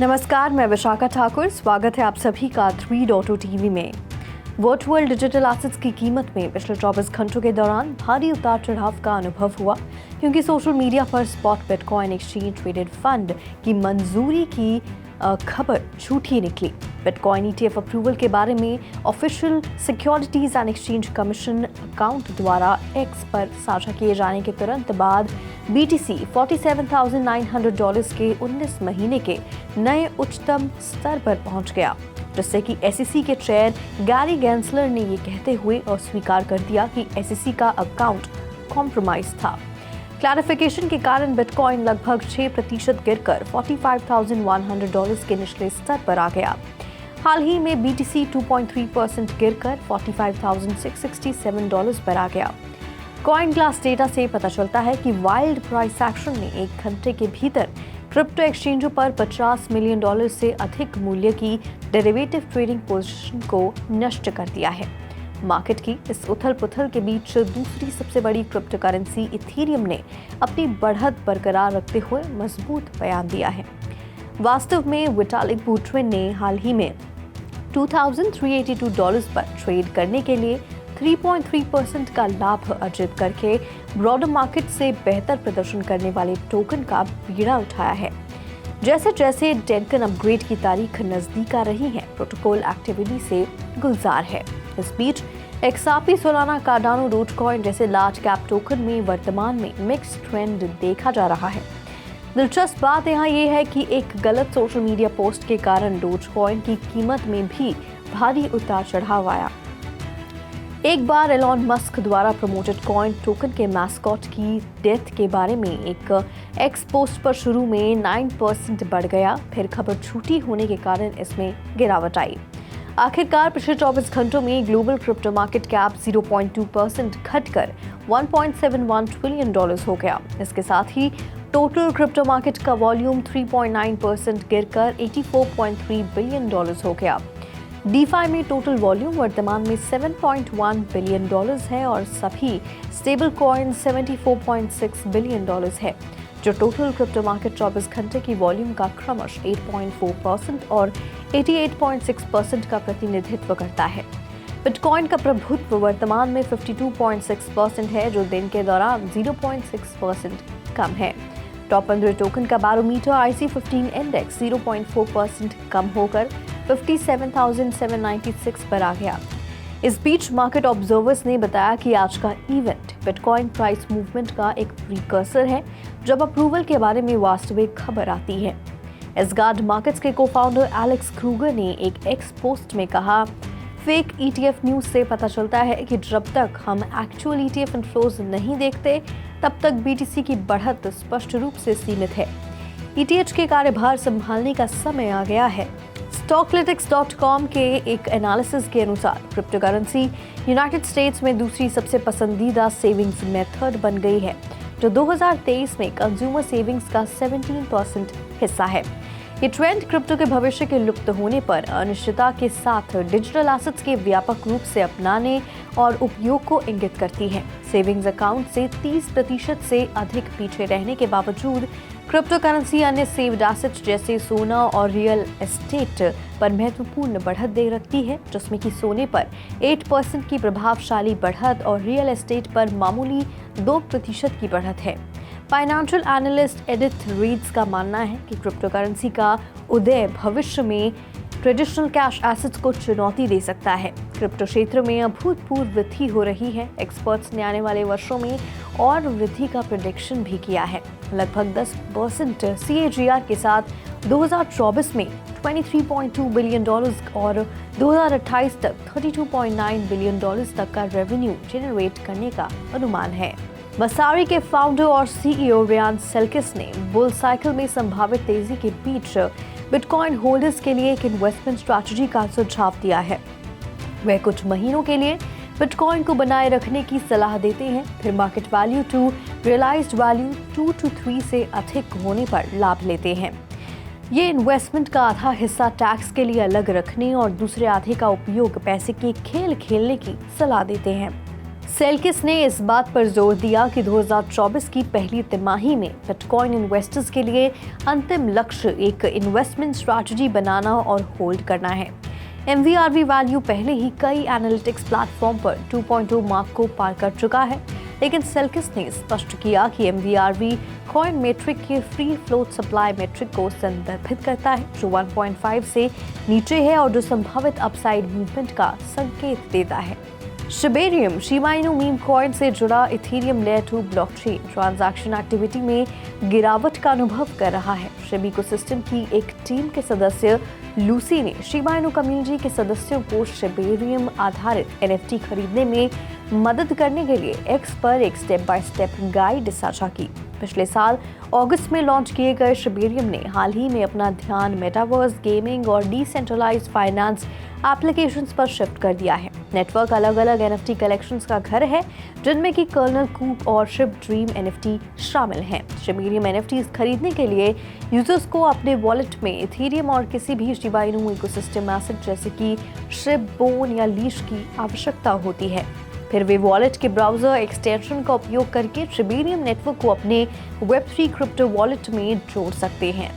नमस्कार, मैं विशाखा ठाकुर। स्वागत है आप सभी का 3.0 टीवी में। वर्चुअल डिजिटल एसेट्स की कीमत में पिछले 24 घंटों के दौरान भारी उतार चढ़ाव का अनुभव हुआ, क्योंकि सोशल मीडिया पर spot bitcoin exchange traded fund की मंजूरी की खबर झूठी निकली। बिटकॉइन ETF अप्रूवल के बारे में official securities and exchange commission account द्वारा एक्स पर साझा किए जाने के तुरंत बाद BTC $47,900 के 19 महीने के नए उच्चतम स्तर पर पहुंच गया, जिससे कि SEC के चेयर गैरी गेंसलर ने ये कहते हुए अस्वीकार कर दिया कि SEC का अकाउंट कॉम्प्रोमाइज था। क्लैरिफिकेशन के कारण बिटकॉइन लगभग 6% गिरकर $45,100 के निचले स्तर पर आ गया। हाल ही में BTC 2.3% गिरकर $45,667 पर आ गया। कॉइन ग्लास डेटा से पता चलता है कि वाइल्ड प्राइस एक्शन ने एक घंटे के भीतर क्रिप्टो एक्सचेंजों पर $50 मिलियन से अधिक मूल्य की डेरिवेटिव ट्रेडिंग पोजीशन को नष्ट कर दिया है। मार्केट की इस उथल पुथल के बीच दूसरी सबसे बड़ी क्रिप्टो करेंसी इथेरियम ने अपनी बढ़त बरकरार रखते हुए मजबूत बयान दिया है। वास्तव में विटालिक बुटेरिन ने हाल ही में $2,382 पर ट्रेड करने के लिए 3.3% का लाभ अर्जित करके ब्रॉडर मार्केट से बेहतर प्रदर्शन करने वाले टोकन का बीड़ा उठाया है। जैसे जैसे डेकन अपग्रेड की तारीख नजदीक आ रही है, प्रोटोकॉल एक्टिविटी से गुलजार है। इस बीच XRP, सोलाना, कार्डानो, डोजकॉइन जैसे लार्ज कैप टोकन में वर्तमान में मिक्स ट्रेंड देखा जा रहा है। दिलचस्प बात यहाँ ये है कि एक गलत सोशल मीडिया पोस्ट के कारण डोजकॉइन की कीमत में भी भारी उतार चढ़ाव आया। एक बार एलॉन मस्क द्वारा प्रमोटेड कॉइन टोकन के मैस्कॉट की डेथ के बारे में एक एक्स पोस्ट पर शुरू में 9% बढ़ गया, फिर खबर झूठी होने के कारण इसमें गिरावट आई। आखिरकार पिछले 24 घंटों में ग्लोबल क्रिप्टो मार्केट कैप 0.2% घटकर $1.71 ट्रिलियन हो गया। इसके साथ ही टोटल क्रिप्टो मार्केट का वॉल्यूम 3.9% गिरकर $84.3 बिलियन हो गया। डीफाई में टोटल वॉल्यूम वर्तमान में $7.1 बिलियन है और सभी स्टेबल कॉइन $74.6 बिलियन है, जो टोटल क्रिप्टो मार्केट 24 घंटे की वॉल्यूम का क्रमश 8.4% और 88.6% का प्रतिनिधित्व करता है। बिटकॉइन का प्रभुत्व वर्तमान में 52.6% है, जो दिन के दौरान 0.6% कम है। टॉप 15 टोकन का बैरोमीटर IC15 इंडेक्स 0.4% कम होकर 57,796 पर आ गया। इस बीच मार्केट ऑब्जर्वर्स ने बताया कि आज का इवेंट बिटकॉइन प्राइस मूवमेंट का एक प्रीकर्सर है, जब अप्रूवल के बारे में वास्तविक खबर आती है। एसगार्ड मार्केट्स के को-फाउंडर एलेक्स क्रूगर ने एक एक्स पोस्ट में कहा, फेक ETF न्यूज से पता चलता है कि जब तक हम एक्चुअल ETF इनफ्लोज नहीं देखते, तब तक BTC की बढ़त स्पष्ट रूप से सीमित है। ETH के कार्यभार संभालने का समय आ गया है। Stocklytics.com के एक एनालिसिस के अनुसार क्रिप्टो करेंसी यूनाइटेड स्टेट्स में दूसरी सबसे पसंदीदा सेविंग्स मेथड बन गई है, जो 2023 में कंज्यूमर सेविंग्स का 17% हिस्सा है। ये ट्रेंड क्रिप्टो के भविष्य के लुप्त होने पर अनिश्चितता के साथ डिजिटल एसेट्स के व्यापक रूप से अपनाने और उपयोग को इंगित करती है। सेविंग्स अकाउंट से 30% से अधिक पीछे रहने के बावजूद क्रिप्टो करेंसी अन्य सेव्ड एसेट्स जैसे सोना और रियल एस्टेट पर महत्वपूर्ण बढ़त दे रखती है, जिसमें कि सोने पर 8% की प्रभावशाली बढ़त और रियल एस्टेट पर मामूली 2% की बढ़त है। फाइनेंशियल एनालिस्ट एडिथ रीड्स का मानना है कि क्रिप्टो करेंसी का उदय भविष्य में ट्रेडिशनल कैश एसेट्स को चुनौती दे सकता है। क्रिप्टो क्षेत्र में अभूतपूर्व वृद्धि हो रही है। एक्सपर्ट्स ने आने वाले वर्षों में और वृद्धि का प्रेडिक्शन भी किया है। लगभग 10% CAGR के साथ 2024 में $23.2 बिलियन और 2028 तक $32.9 बिलियन तक का रेवेन्यू जनरेट करने का अनुमान है। मसारी के फाउंडर और CEO रियान सेल्किस ने बुल साइकिल में संभावित तेजी के बीच बिटकॉइन होल्डर्स के लिए एक इन्वेस्टमेंट स्ट्रैटेजी का सुझाव दिया है। वह कुछ महीनों के लिए बिटकॉइन को बनाए रखने की सलाह देते हैं, फिर market value to realised value 2 to 3 से अधिक होने पर लाभ लेते हैं। ये इन्वेस्टमेंट का आधा हिस्सा टैक्स के लिए अलग रखने और दूसरे आधे का उपयोग पैसे के खेल खेलने की सलाह देते हैं। सेल्किस ने इस बात पर जोर दिया कि 2024 की पहली तिमाही में बिटकॉइन इन्वेस्टर्स के लिए अंतिम लक्ष्य एक इन्वेस्टमेंट स्ट्रैटेजी बनाना और होल्ड करना है। MVRV वैल्यू पहले ही कई एनालिटिक्स प्लेटफॉर्म पर 2.2 मार्क को पार कर चुका है, लेकिन सेल्किस ने स्पष्ट किया कि MVRV कॉइन मेट्रिक के फ्री फ्लोट सप्लाई मेट्रिक को संदर्भित करता है, जो 1.5 से नीचे है और जो संभावित अपसाइड मूवमेंट का संकेत देता है। Shibarium Shiba Inu meme coin से जुड़ा Ethereum layer 2 blockchain transaction activity में गिरावट का अनुभव कर रहा है। शिब इकोसिस्टम की एक टीम के सदस्य लूसी ने शिबा इनू कम्युनिटी के सदस्यों को शिबेरियम आधारित NFT खरीदने में मदद करने के लिए X पर एक स्टेप बाय स्टेप गाइड साझा की। पिछले साल अगस्त में लॉन्च किए गए शिबेरियम ने हाल ही में अपना ध्यान मेटावर्स, गेमिंग और डिसेंट्रलाइज्ड फाइनेंस एप्लीकेशंस पर शिफ्ट कर दिया है। नेटवर्क अलग अलग NFT कलेक्शंस का घर है, जिनमें कि कर्नल कूप और शिब ड्रीम NFT शामिल हैं। शिबेरियम NFTs खरीदने के लिए यूजर्स को अपने वॉलेट में इथेरियम और किसी भी शिबा इनू इकोसिस्टम एसेट जैसे कि शिब, बोन या लीश की आवश्यकता होती है। फिर वे वॉलेट के ब्राउजर एक्सटेंशन का उपयोग करके शिबेरियम नेटवर्क को अपने Web3 क्रिप्टो वॉलेट में जोड़ सकते हैं।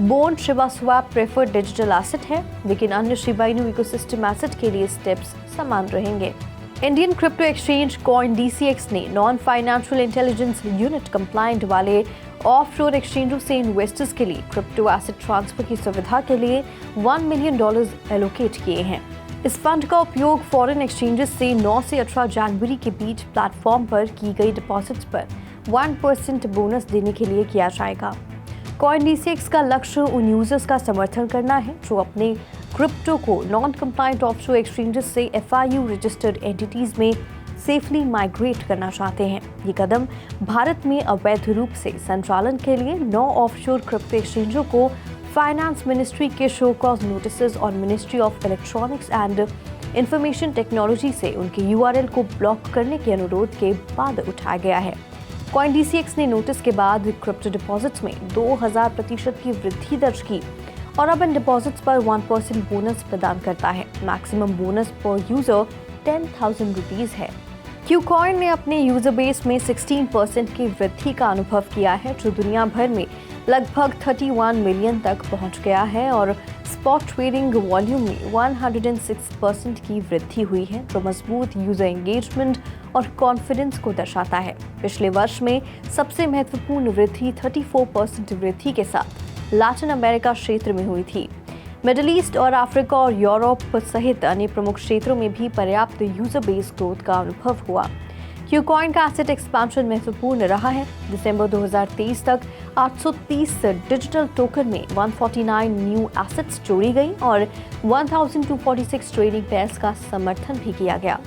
Bone Shiba swap preferred digital asset है, लेकिन अन्य शिबा इनू इकोसिस्टम एसेट के लिए स्टेप्स समान रहेंगे। इंडियन क्रिप्टो एक्सचेंज CoinDCX ने non financial intelligence unit compliant वाले ऑफशोर एक्सचेंजों से इन्वेस्टर्स के लिए क्रिप्टो एसेट ट्रांसफर की सुविधा के लिए $1 मिलियन एलोकेट किए हैं। इस फंड का उपयोग फॉरेन एक्सचेंजेस से 9 से 18 जनवरी के बीच प्लेटफॉर्म पर की गई डिपॉजिट्स पर 1% बोनस देने के लिए किया जाएगा। CoinDCX का लक्ष्य उन यूजर्स का समर्थन करना है जो अपने क्रिप्टो को नॉन कंप्लायंट ऑफशोर एक्सचेंजेस से FIU रजिस्टर्ड एंटिटीज में सेफली माइग्रेट करना चाहते हैं। ये कदम भारत में अवैध रूप से संचालन के लिए 9 ऑफशोर क्रिप्टो एक्सचेंजों को फाइनेंस मिनिस्ट्री के शो कॉज नोटिसेस और ministry of electronics and information technology से उनके URL को ब्लॉक करने के अनुरोध के बाद उठाया गया है। CoinDCX ने नोटिस के बाद क्रिप्टो डिपॉजिट्स में 2000% की वृद्धि दर्ज की और अब इन डिपॉजिट्स पर 1% बोनस प्रदान करता है। मैक्सिमम बोनस पर यूजर 10,000 रुपीज है। क्यूकॉइन ने अपने यूजर बेस में 16% की वृद्धि का अनुभव किया है, जो दुनिया भर में लगभग 31 मिलियन तक पहुंच गया है और स्पॉट ट्रेडिंग वॉल्यूम में 106% की वृद्धि हुई है, जो मजबूत यूजर एंगेजमेंट और कॉन्फिडेंस को दर्शाता है। पिछले वर्ष में सबसे महत्वपूर्ण वृद्धि 34% वृद्धि के साथ लैटिन अमेरिका क्षेत्र में हुई थी। मिडिल ईस्ट और अफ्रीका और यूरोप सहित अन्य प्रमुख क्षेत्रों में भी पर्याप्त यूजर बेस ग्रोथ का अनुभव हुआ। क्यूकॉइन का एसेट एक्सपेंशन महत्वपूर्ण रहा है। दिसंबर 2023 तक 830 डिजिटल टोकन में 149 न्यू एसेट्स जोड़ी गई और 1246 ट्रेडिंग पेयर्स का समर्थन भी किया गया।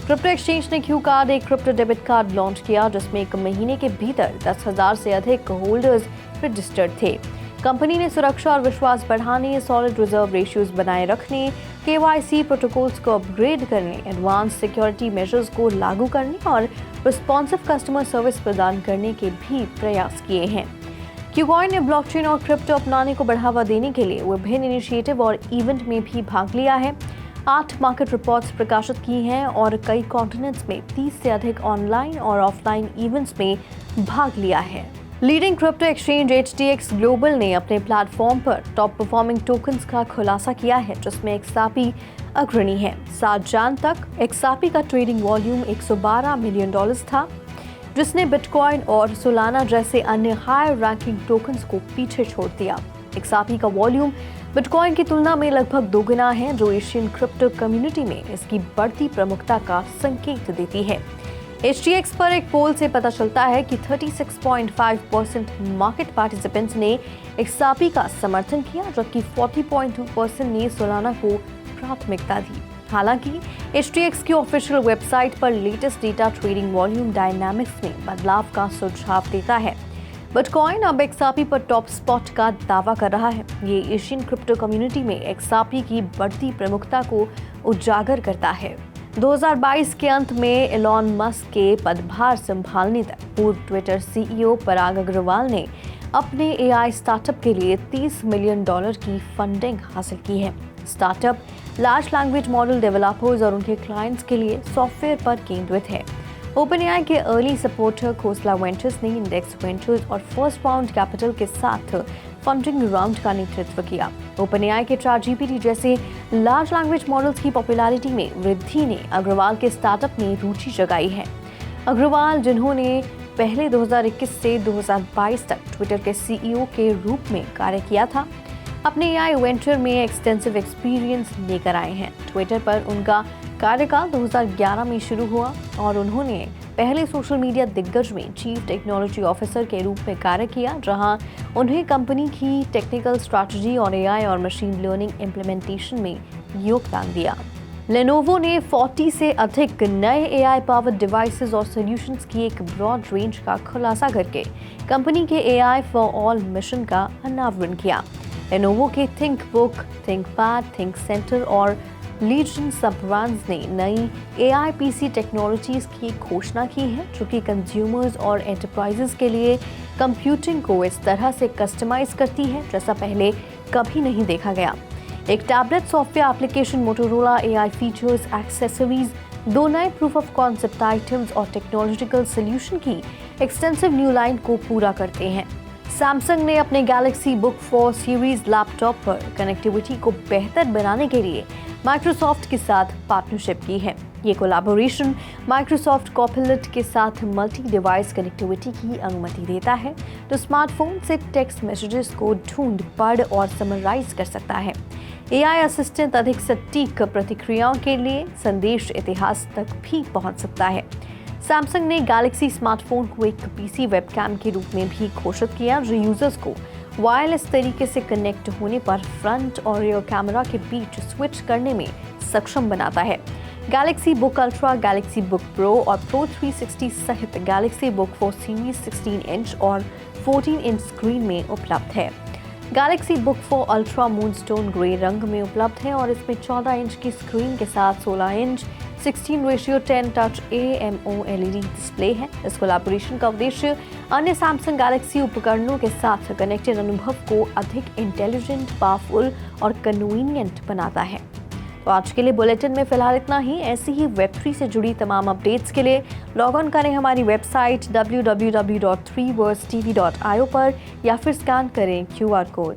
क्रिप्टो एक्सचेंज ने क्यू कार्ड, एक क्रिप्टो डेबिट कार्ड लॉन्च किया, जिसमें एक महीने के भीतर 10,000 से अधिक होल्डर्स रजिस्टर्ड थे। कंपनी ने सुरक्षा और विश्वास बढ़ाने, सॉलिड रिजर्व रेशियोज बनाए रखने, KYC प्रोटोकॉल्स को अपग्रेड करने, एडवांस सिक्योरिटी मेजर्स को लागू करने और रिस्पॉन्सिव कस्टमर सर्विस प्रदान करने के भी प्रयास किए हैं। क्यूकॉइन ने ब्लॉकचेन और क्रिप्टो अपनाने को बढ़ावा देने के लिए विभिन्न इनिशिएटिव और इवेंट में भी भाग लिया है। 8 मार्केट रिपोर्ट्स प्रकाशित की हैं और कई कॉन्टिनेंट्स में 30 से अधिक ऑनलाइन और ऑफलाइन इवेंट्स में भाग लिया है। Leading crypto exchange HTX global ने अपने प्लेटफॉर्म पर टॉप परफॉर्मिंग टोकन्स का खुलासा किया है, जिसमें XRP अग्रणी है। 7 जन तक XRP का ट्रेडिंग वॉल्यूम $112 मिलियन था, जिसने बिटकॉइन और सोलाना जैसे अन्य हाई रैंकिंग टोकन्स को पीछे छोड़ दिया। XRP का वॉल्यूम बिटकॉइन की तुलना में लगभग दोगुना है, जो एशियन क्रिप्टो कम्युनिटी में इसकी बढ़ती प्रमुखता का संकेत देती है। HTX पर एक पोल से पता चलता है कि 36.5% मार्केट पार्टिसिपेंट्स ने XRP का समर्थन किया, जबकि 40.2% ने सोलाना को प्राथमिकता दी। हालांकि HTX की ऑफिशियल वेबसाइट पर latest data trading volume dynamics में बदलाव का सुझाव देता है। बिटकॉइन अब XRP पर टॉप स्पॉट का दावा कर रहा है। ये एशियन क्रिप्टो कम्युनिटी में XRP की बढ़ती प्रमुखता को उजागर करता है। 2022 के अंत में एलॉन मस्क के पदभार संभालने तक पूर्व ट्विटर CEO पराग अग्रवाल ने अपने AI स्टार्टअप के लिए $30 मिलियन की फंडिंग हासिल की है। Startup large language model developers और उनके क्लाइंट्स के लिए सॉफ्टवेयर पर केंद्रित है। OpenAI के अर्ली सपोर्टर खोसला वेंचर्स ने इंडेक्स वेंचर्स और फर्स्ट राउंड कैपिटल के साथ फंडिंग राउंड का नेतृत्व किया। OpenAI के ChatGPT जैसे लार्ज लैंग्वेज मॉडल्स की पॉपुलैरिटी में वृद्धि ने अग्रवाल के स्टार्टअप में रुचि जगाई है। अग्रवाल, जिन्होंने पहले 2021 से 2022 तक ट्विटर के CEO के रूप में कार्य किया था, अपने AI वेंचर में एक्सटेंसिव एक्सपीरियंस लेकर आए हैं। ट्विटर पर उनका कार्यकाल 2011 में शुरू हुआ और उन्होंने पहले सोशल मीडिया दिग्गज में चीफ टेक्नोलॉजी ऑफिसर के रूप में कार्य किया, जहां उन्हें कंपनी की टेक्निकल स्ट्रैटेजी और AI और मशीन लर्निंग इम्प्लीमेंटेशन में योगदान दिया। लेनोवो ने 40 से अधिक नए AI पावर्ड डिवाइसेस और सॉल्यूशंस की एक ब्रॉड रेंज का खुलासा करके कंपनी के AI फॉर ऑल मिशन का अनावरण किया। लेनोवो के थिंकबुक, थिंकपैड, थिंकसेंटर और लीजन सब ब्रांड्स ने नई AI PC टेक्नोलॉजीज की घोषणा की है, जो कि कंज्यूमर्स और एंटरप्राइजेस के लिए कंप्यूटिंग को इस तरह से कस्टमाइज करती है जैसा पहले कभी नहीं देखा गया। एक tablet software application, Motorola AI features, accessories, 2 नए प्रूफ ऑफ कॉन्सेप्ट आइटम्स और टेक्नोलॉजिकल सोल्यूशन की एक्सटेंसिव न्यू लाइन को पूरा करते हैं। सैमसंग ने अपने गैलेक्सी बुक 4 सीरीज लैपटॉप पर कनेक्टिविटी को बेहतर बनाने के लिए माइक्रोसॉफ्ट के साथ पार्टनरशिप की है। ये कोलैबोरेशन माइक्रोसॉफ्ट कॉपिलट के साथ मल्टी डिवाइस कनेक्टिविटी की अनुमति देता है, जो स्मार्टफोन से टेक्स्ट मैसेजेस को ढूंढ, पढ़ और समराइज कर सकता है। AI असिस्टेंट अधिक सटीक प्रतिक्रियाओं के लिए संदेश इतिहास तक भी पहुंच सकता है। सैमसंग ने गैलेक्सी स्मार्टफोन को एक PC वेबकैम के रूप में भी घोषित किया, जो यूजर्स को वायरलेस तरीके से कनेक्ट होने पर फ्रंट और रियर कैमरा के बीच स्विच करने में सक्षम बनाता है। Galaxy book ultra, Galaxy book pro और प्रो 360 सहित गैलेक्सी बुक 4 सीरीज 16 इंच और 14 इंच स्क्रीन में उपलब्ध है। Galaxy book 4 ultra moonstone grey रंग में उपलब्ध है और इसमें 14 इंच की स्क्रीन के साथ 16 इंच 16:10 टच AMOLED डिस्प्ले है। इस कोलैबोरेशन का उद्देश्य अन्य सैमसंग गैलेक्सी उपकरणों के साथ कनेक्टेड अनुभव को अधिक इंटेलिजेंट, पावरफुल और कन्वीनियंट बनाता है। तो आज के लिए बुलेटिन में फिलहाल इतना ही। ऐसी ही वेब3 से जुड़ी तमाम अपडेट्स के लिए लॉग ऑन करें हमारी वेबसाइट www.3versetv.io पर या फिर स्कैन करें QR कोड।